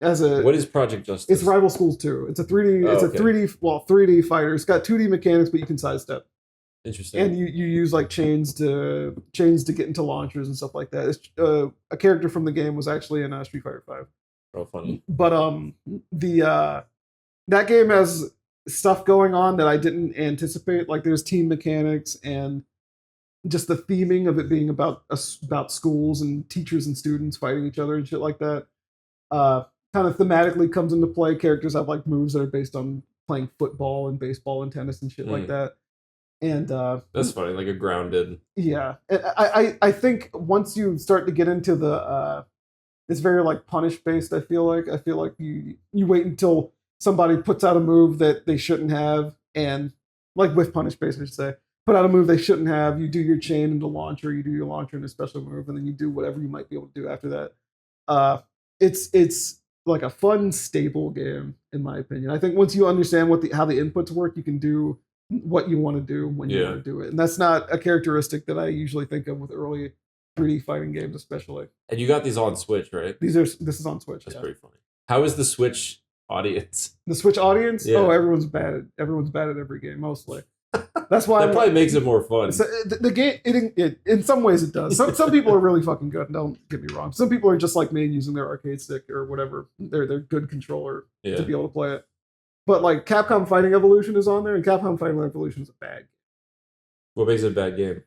A: What is Project Justice?
B: It's Rival Schools 2. It's a 3D. It's a 3D fighter. It's got 2D mechanics, but you can sidestep.
A: Interesting.
B: And you use like chains to get into launchers and stuff like that. It's, a character from the game was actually in Street Fighter 5.
A: Oh, funny.
B: But that game has stuff going on that I didn't anticipate. Like there's team mechanics and just the theming of it being about schools and teachers and students fighting each other and shit like that. Kind of thematically comes into play. Characters have like moves that are based on playing football and baseball and tennis and shit like that. And
A: that's funny, like a grounded.
B: Yeah, I think once you start to get into the, it's very like punish based. I feel like you wait until somebody puts out a move that they shouldn't have, and like with punish based, I should say, put out a move they shouldn't have. You do your chain into launcher, you do your launcher into special move, and then you do whatever you might be able to do after that. It's like a fun, stable game, in my opinion. I think once you understand how the inputs work, you can do what you want to do when you want to do it. And that's not a characteristic that I usually think of with early 3D fighting games, especially.
A: And you got these on Switch, right?
B: This is on Switch.
A: That's pretty funny. How is the Switch audience?
B: The Switch audience? Yeah. Oh, everyone's bad at every game, mostly. That's why
A: that probably makes it more fun.
B: So the game, in some ways, it does. Some people are really fucking good. Don't get me wrong. Some people are just like me, using their arcade stick or whatever, their good controller to be able to play it. But like Capcom Fighting Evolution is on there, and Capcom Fighting Evolution is a bad game.
A: What makes it a bad game?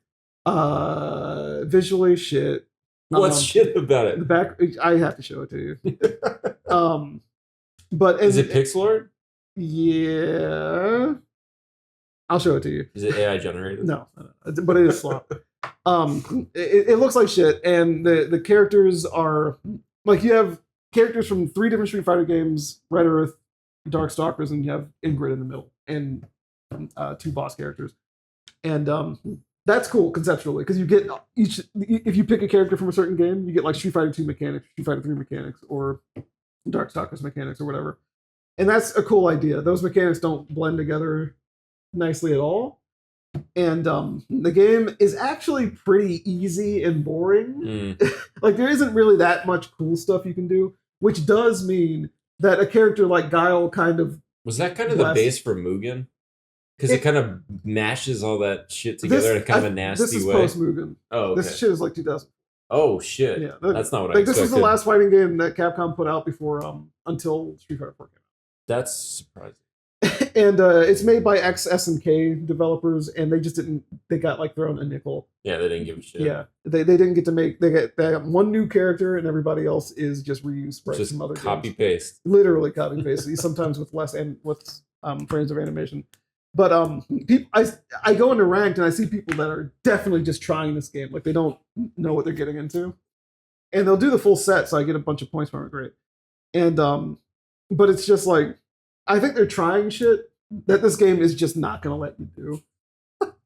B: Visually shit.
A: What's shit about it?
B: The back, I have to show it to you. But
A: is it pixel art?
B: Yeah. I'll show it to you.
A: Is it AI generated?
B: No, but it is slow. It looks like shit, and the characters are like, you have characters from 3 different Street Fighter games: Red Earth, Darkstalkers, and you have Ingrid in the middle, and 2 boss characters. And that's cool conceptually, because you get if you pick a character from a certain game, you get like Street Fighter 2 mechanics, Street Fighter 3 mechanics, or Darkstalkers mechanics, or whatever. And that's a cool idea. Those mechanics don't blend together nicely at all, And the game is actually pretty easy and boring. Like there isn't really that much cool stuff you can do, which does mean that a character like Guile kind of
A: was that kind of the base for Mugen? Because it kind of mashes all that shit together in kind of a nasty way.
B: This is post Mugen.
A: Oh, okay.
B: This shit is like 2000.
A: Oh shit! Yeah, that's not what I expected.
B: This was the last fighting game that Capcom put out before until Street Fighter 4 came out.
A: That's surprising.
B: And it's made by SNK developers, and they just didn't. They got like thrown a nickel.
A: Yeah, they didn't give a shit.
B: Yeah, they didn't get to make. They got one new character, and everybody else is just reused sprites from other
A: copy
B: games.
A: Paste.
B: Literally copy paste. Sometimes with less and with frames of animation. But I go into ranked and I see people that are definitely just trying this game, like they don't know what they're getting into, and they'll do the full set, so I get a bunch of points from it. Great, and but it's just like I think they're trying shit that this game is just not gonna let you do.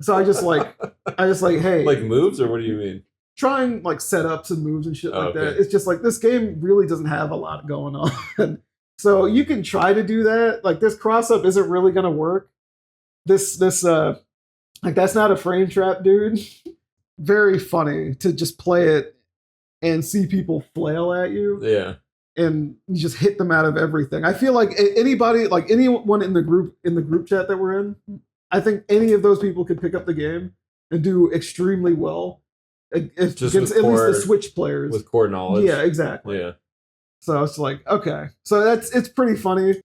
B: So I just like hey,
A: like moves or what do you mean?
B: Trying like setups and moves and shit like that. It's just like this game really doesn't have a lot going on, so you can try to do that. Like this cross up isn't really gonna work. This like that's not a frame trap, dude. Very funny to just play it and see people flail at you.
A: Yeah.
B: And you just hit them out of everything. I feel like anybody, like anyone in the group chat that we're in, I think any of those people could pick up the game and do extremely well against at least the Switch players.
A: With core knowledge.
B: Yeah, exactly.
A: Yeah.
B: So it's like, okay. So it's pretty funny.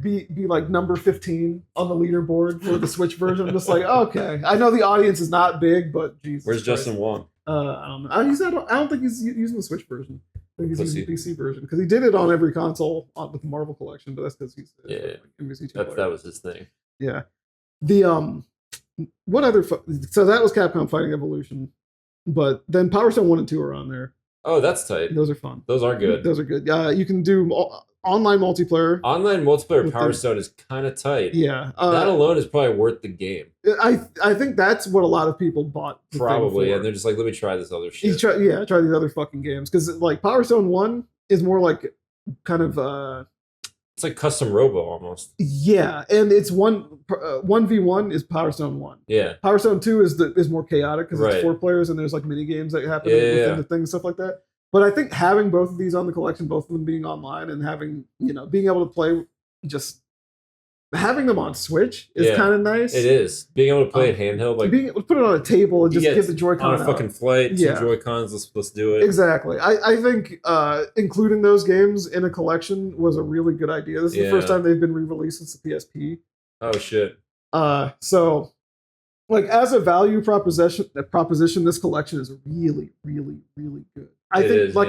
B: Be like number 15 on the leaderboard for the Switch version. I'm just like, okay. I know the audience is not big, but Jesus.
A: Where's Christ. Justin Wong?
B: I don't know. I don't think he's using the Switch version. I think he's using the PC version because he did it on every console with the Marvel collection, but that's because he's
A: that was his thing.
B: Yeah. The what other so that was Capcom Fighting Evolution, but then Power Stone 1 and 2 are on there.
A: Oh, that's tight.
B: Those are fun.
A: Those are good.
B: Those are good. You can do online multiplayer.
A: Online multiplayer Power Stone is kind of tight.
B: Yeah.
A: That alone is probably worth the game.
B: I think that's what a lot of people bought.
A: Probably, and they're just like, let me try this other shit.
B: Try these other fucking games. Because like Power Stone 1 is more like kind of
A: it's like custom Robo almost.
B: Yeah, and it's 1v1 is Power Stone 1.
A: Yeah.
B: Power Stone 2 is more chaotic because it's 4 players and there's like mini games that happen within the thing and stuff like that. But I think having both of these on the collection, both of them being online and having, being able to play, just having them on Switch is kind of nice.
A: It is. Being able to play it handheld, like
B: being able to put it on a table and just give the Joy-Con
A: on a fucking flight, 2 Joy-Cons, let's do it.
B: Exactly. I think including those games in a collection was a really good idea. This is the first time they've been re-released since the PSP.
A: Oh shit.
B: So like as a value proposition, this collection is really, really, really good. I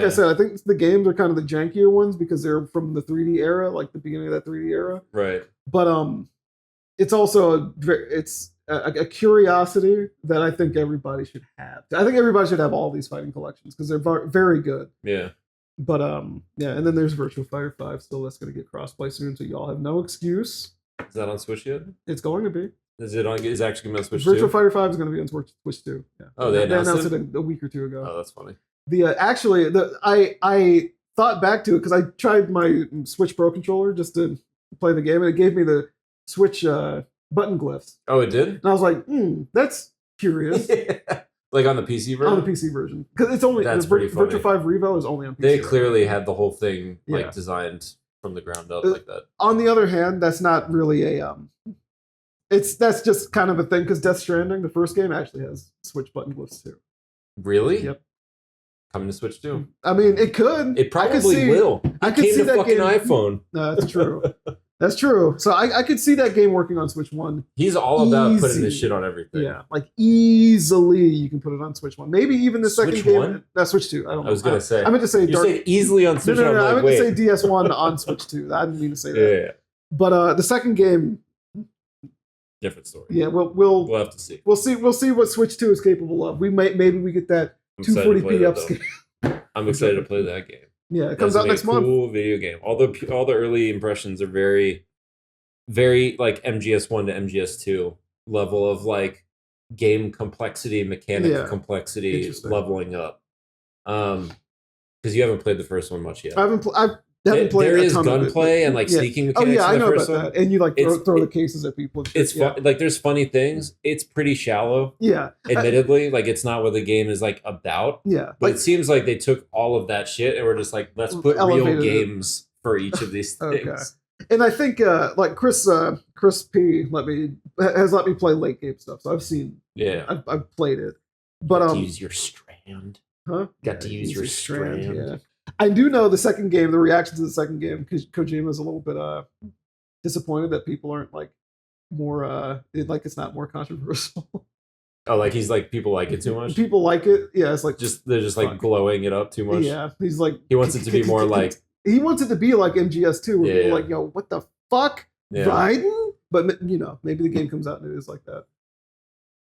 B: said, I think the games are kind of the jankier ones because they're from the 3D era, like the beginning of that 3D era.
A: Right.
B: But it's also a curiosity that I think everybody should have. I think everybody should have all these fighting collections because they're very good.
A: Yeah.
B: But and then there's Virtua Fighter 5 still that's going to get crossplay soon, so y'all have no excuse.
A: Is that on Switch yet?
B: It's going to be.
A: Is it on? Is actually going to be on Switch
B: Virtua Fighter 5 is going to be on Switch 2. Yeah.
A: Oh, they announced
B: it a week or two ago.
A: Oh, that's funny.
B: I thought back to it because I tried my Switch Pro controller just to play the game, and it gave me the Switch button glyphs.
A: Oh, it did?
B: And I was like, that's curious.
A: Like on the PC version?
B: On the PC version. Because it's only Virtua 5 Revo is only on PC.
A: They clearly had the whole thing designed from the ground up like that.
B: On the other hand, that's not really a that's just kind of a thing because Death Stranding, the first game, actually has Switch button glyphs too.
A: Really?
B: Yep.
A: Coming to Switch 2.
B: I mean, it could.
A: It probably will.
B: I could see that
A: fucking
B: game.
A: iPhone.
B: No, that's true. That's true. So I could see that game working on Switch 1.
A: He's all about putting this shit on everything.
B: Yeah, like easily you can put it on Switch 1. Maybe even the second game.
A: One?
B: Switch 2. I don't know.
A: I was going to say.
B: I meant to say
A: you said easily on Switch 1.
B: No, I meant to say DS1 on Switch 2. I didn't mean to say that.
A: Yeah.
B: But the second game,
A: different story.
B: Yeah, we'll
A: have to see.
B: We'll see what Switch 2 is capable of. Maybe we get that 240p upscale.
A: I'm excited to play that game.
B: Yeah, it comes out next month.
A: Cool video game. All the early impressions are very, very like MGS1 to MGS2 level of like game complexity, mechanic complexity leveling up. Because you haven't played the first one much yet.
B: I've
A: there is gunplay and like sneaking mechanics.
B: I know about that. And you like throw the cases at people.
A: It's fun. Like there's funny things. It's pretty shallow.
B: Yeah.
A: Admittedly, like it's not what the game is like about.
B: Yeah.
A: But it seems like they took all of that shit and were just like, let's put real games for each of these things. Okay.
B: And I think like Chris P has let me play late game stuff. So I've seen.
A: Yeah.
B: I've played it. But
A: got to use your strand.
B: Huh?
A: Got to use your strand.
B: Yeah. I do know the second game, the reaction to the second game, because Kojima is a little bit disappointed that people aren't like more like it's not more controversial.
A: Oh, like he's like people like it too much.
B: People like it, yeah. It's like
A: they're just like glowing it up too much.
B: Yeah, he's like
A: he wants it to be more like
B: he wants it to be like MGS2, where people are like, yo, what the fuck, Raiden? But maybe the game comes out and it is like that.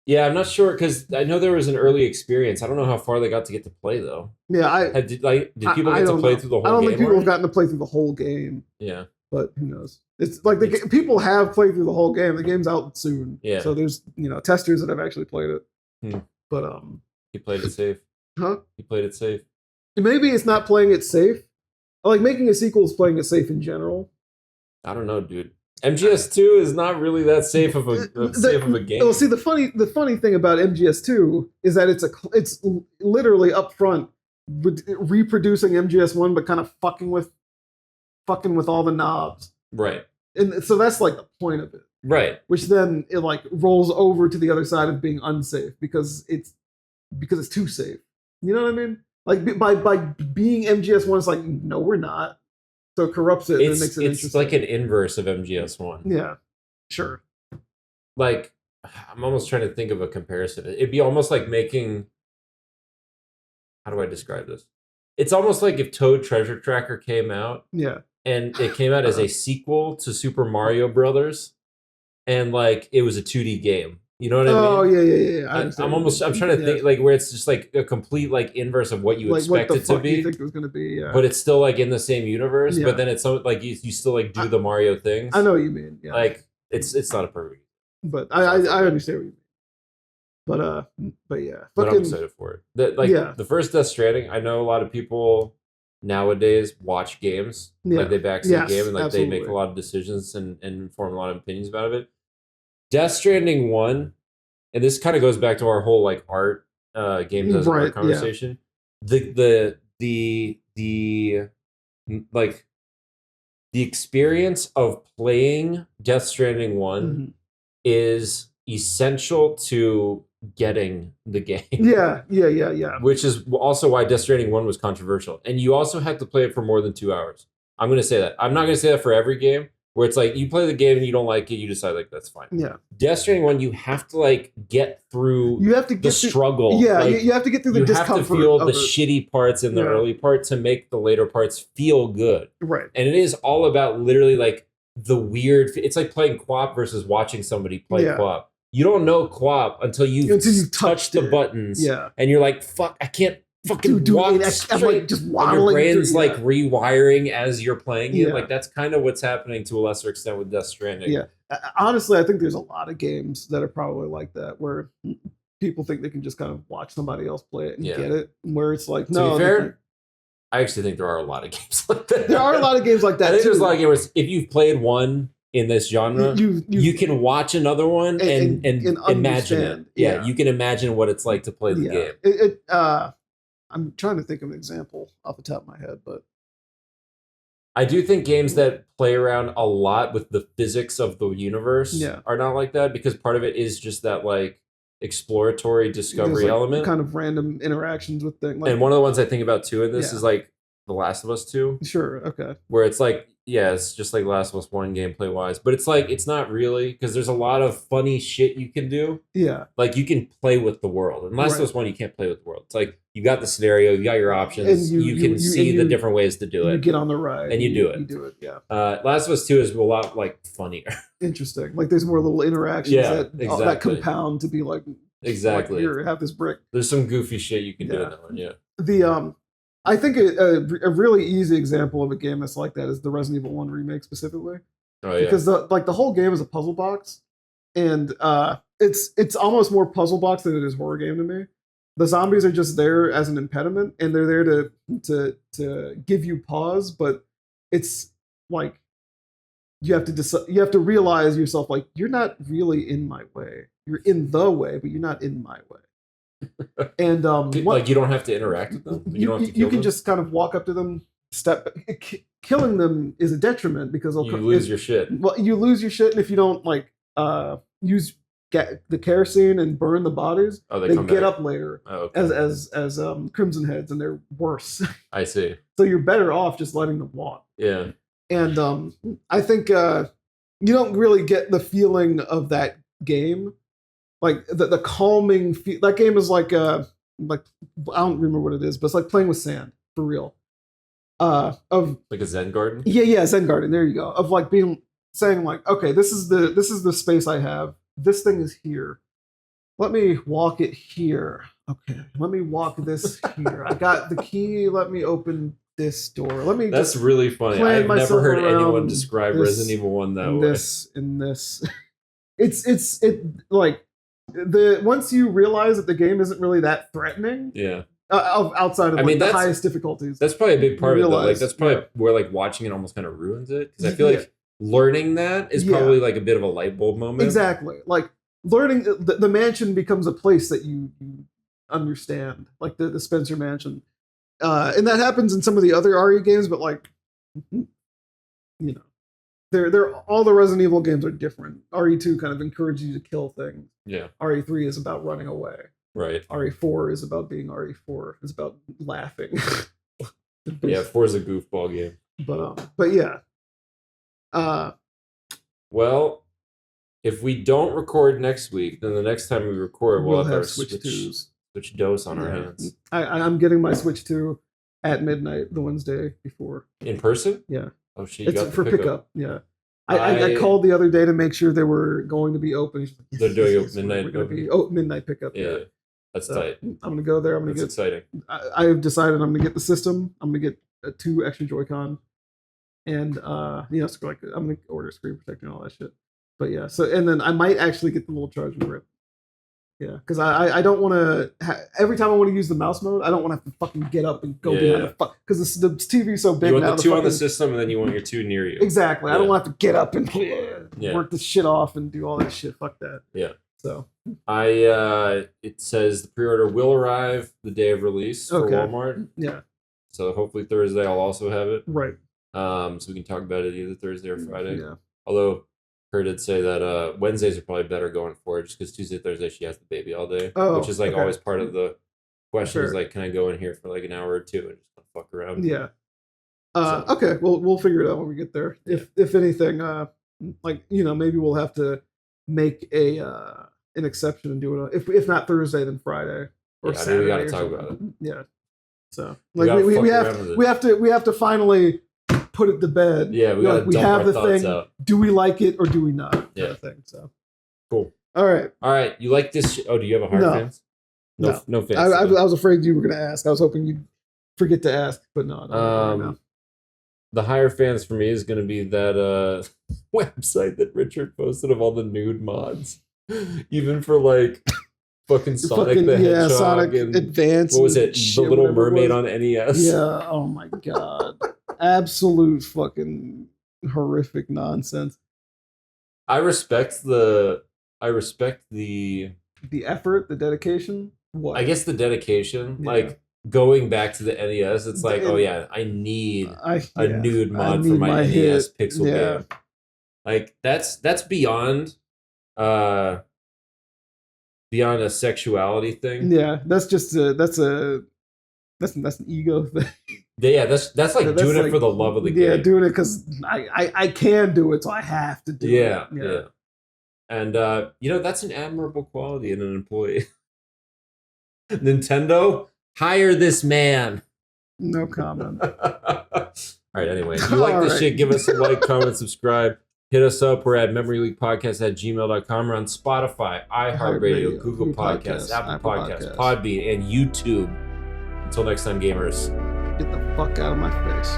A: Yeah, I'm not sure because I know there was an early experience. I don't know how far they got to get to play though.
B: Yeah,
A: did people get to play through the whole game?
B: I don't think people have gotten to play through the whole game.
A: Yeah,
B: but who knows? It's like people have played through the whole game. The game's out soon.
A: Yeah.
B: So there's testers that have actually played it. But
A: he played it safe.
B: Huh?
A: He played it safe.
B: Maybe it's not playing it safe. Like making a sequel is playing it safe in general.
A: I don't know, dude. MGS2 is not really that safe of a game.
B: Well, see, the funny thing about MGS2 is that it's literally upfront reproducing MGS1, but kind of fucking with all the knobs.
A: Right.
B: And so that's like the point of it.
A: Right.
B: Which then it like rolls over to the other side of being unsafe because it's too safe. You know what I mean? Like by being MGS1, it's like, no, we're not. So it corrupts it and makes it interesting.
A: It's like an inverse of MGS1.
B: Yeah, sure.
A: Like, I'm almost trying to think of a comparison. It'd be almost like making... How do I describe this? It's almost like if Toad Treasure Tracker came out.
B: Yeah.
A: And it came out as a sequel to Super Mario Brothers. And like, it was a 2D game. You know what I mean?
B: Oh, yeah.
A: I'm trying to think like where it's just like a complete like inverse of what you expect it to be.
B: You think it was going to be, yeah.
A: But it's still like in the same universe. Yeah. But then it's so like you still like do the Mario things.
B: I know what you mean. Yeah.
A: Like it's not a perfect.
B: But I understand what you mean. But yeah.
A: But I'm excited for it. The first Death Stranding. I know a lot of people nowadays watch games like they backseat game and like they make a lot of decisions and form a lot of opinions about it. Death Stranding 1, and this kind of goes back to our whole like art games as art conversation. Yeah. The experience of playing Death Stranding 1 is essential to getting the game. Yeah.
B: Which
A: is also why Death Stranding 1 was controversial. And you also have to play it for more than 2 hours. I'm going to say that. I'm not going to say that for every game. Where it's like you play the game and you don't like it, you decide like that's fine.
B: Yeah.
A: Death Stranding 1, you have to like get through.
B: You have to get
A: the struggle.
B: Yeah, like, you have to get through the discomfort.
A: You have to feel the shitty parts in the early part to make the later parts feel good.
B: Right.
A: And it is all about literally like the weird. It's like playing co-op versus watching somebody play co-op. You don't know co-op until you've touched the buttons.
B: Yeah.
A: And you're like, fuck, I can't fucking walk straight.
B: I'm like just waddling.
A: Your brain's like rewiring as you're playing it. Like that's kind of what's happening to a lesser extent with Death Stranding.
B: Yeah. Honestly, I think there's a lot of games that are probably like that where people think they can just kind of watch somebody else play it and get it. Where it's like, no.
A: To be fair, I actually think there are a lot of games like that.
B: There are a lot of games like that.
A: I think there's like if you've played one in this genre, you can watch another one and imagine it. Yeah, you can imagine what it's like to play the game.
B: I'm trying to think of an example off the top of my head, but
A: I do think games that play around a lot with the physics of the universe are not like that because part of it is just that like exploratory discovery element,
B: kind of random interactions with things.
A: And one of the ones I think about too in this is like The Last of Us 2.
B: Sure, okay.
A: Where it's like, it's just like Last of Us 1 gameplay wise, but it's like it's not really because there's a lot of funny shit you can do.
B: Yeah,
A: like you can play with the world. And Last of Us 1, you can't play with the world. It's like you got the scenario, you got your options, you can see the different ways to do it.
B: You get on the ride,
A: and you do it.
B: You do it, yeah.
A: Last of Us 2 is a lot like funnier.
B: Interesting. Like there's more little interactions that compound to be like
A: exactly.
B: Like, here, have this brick.
A: There's some goofy shit you can do in that one. Yeah.
B: I think a really easy example of a game that's like that is the Resident Evil 1 remake specifically.
A: Oh yeah.
B: Because the whole game is a puzzle box, and it's almost more puzzle box than it is horror game to me. The zombies are just there as an impediment, and they're there to give you pause, but it's like you have to realize yourself like you're not really in my way. You're in the way, but you're not in my way. And
A: like you don't have to interact with them. You don't have to kill
B: you can
A: them?
B: just kind of walk up to them. Killing them is a detriment because
A: you lose your shit.
B: Well, you lose your shit, and if you don't like use the kerosene and burn the bodies, they get up later as crimson heads, and they're worse.
A: I see.
B: So you're better off just letting them walk.
A: Yeah.
B: And I think you don't really get the feeling of that game, like the calming. That game is like I don't remember what it is, but it's like playing with sand for real. Of
A: like a Zen garden.
B: Yeah, Zen garden. There you go. Of like saying like, okay, this is the space I have. This thing is here. Let me walk it here. Okay, let me walk this here. I got the key. Let me open this door. Let me.
A: That's really funny. I've never heard anyone describe Resident Evil 1 that way.
B: In this, it's like once you realize that the game isn't really that threatening.
A: Yeah.
B: Outside of the highest difficulties.
A: That's probably a big part of it. Like that's probably where like watching it almost kind of ruins it, because I feel like learning that is probably like a bit of a light bulb moment.
B: Exactly. Like learning the mansion becomes a place that you understand, like the Spencer Mansion, and that happens in some of the other RE games. But like, they're all the Resident Evil games are different. RE2 kind of encourages you to kill things.
A: Yeah.
B: RE3 is about running away.
A: Right.
B: RE4 is about being RE4. It's about laughing.
A: Yeah, 4 is a goofball game.
B: But yeah.
A: Well, if we don't record next week, then the next time we record, we'll have our Switch dose on our hands.
B: I'm getting my Switch 2 at midnight the Wednesday before.
A: In person?
B: Yeah.
A: Oh shit!
B: It's for pickup. Yeah. I called the other day to make sure they were going to be open. Like,
A: they're doing midnight.
B: Midnight pickup.
A: Yeah. That's tight.
B: I'm gonna go there.
A: That's exciting.
B: I've decided I'm gonna get the system. I'm gonna get 2 extra Joy-Con, and so like I'm gonna order screen protector and all that shit. But yeah, so and then I might actually get the little charging grip. Yeah, because I don't want to. Every time I want to use the mouse mode, I don't want to have to fucking get up and go behind the fuck, because the TV's so big.
A: You want
B: now,
A: the 2 on the system, and then you want your 2 near you.
B: Exactly. Yeah. I don't want to have to get up and work the shit off and do all that shit. Fuck that.
A: Yeah.
B: So
A: it says the pre-order will arrive the day of release for Walmart.
B: Yeah.
A: So hopefully Thursday I'll also have it.
B: Right.
A: So we can talk about it either Thursday or Friday.
B: Yeah.
A: Although Her did say that Wednesdays are probably better going forward, just because Tuesday, Thursday she has the baby all day, which is like always part of the question. Is like, can I go in here for like an hour or 2 and just fuck around?
B: Yeah. Okay. Well, we'll figure it out when we get there. If anything, maybe we'll have to make an exception and do it. If not Thursday, then Friday or Saturday.
A: We got to talk about it.
B: Yeah. So like we have to finally put it to bed.
A: Yeah, we have the thing. Out.
B: Do we like it or do we not?
A: Yeah.
B: Thing. So
A: cool.
B: All right.
A: You like this? Do you have a hard fans? No fans.
B: I was afraid you were going to ask. I was hoping you'd forget to ask, but no.
A: The higher fans for me is going to be that website that Richard posted of all the nude mods, even for like fucking Sonic the Hedgehog,
B: Sonic and Advance.
A: What was it? The Little Mermaid on NES.
B: Yeah. Oh my god. Absolute fucking horrific nonsense.
A: I respect the
B: effort, the dedication. What?
A: I guess the dedication, like. Going back to the NES, it's like, I need a nude mod for my NES pixel game. Like that's beyond a sexuality thing.
B: Yeah, that's an ego thing.
A: Yeah, that's like doing it for the love of the game.
B: Yeah, doing it because I can do it, so I have to do it.
A: Yeah. And that's an admirable quality in an employee. Nintendo. Hire this man.
B: No comment.
A: All right, anyway. If you like this shit, give us a like, comment, subscribe. Hit us up. We're at memoryleakpodcast@gmail.com. We're on Spotify, iHeartRadio, Google Podcasts, Apple Podcasts, Podbean, and YouTube. Until next time, gamers.
B: Get the fuck out of my face.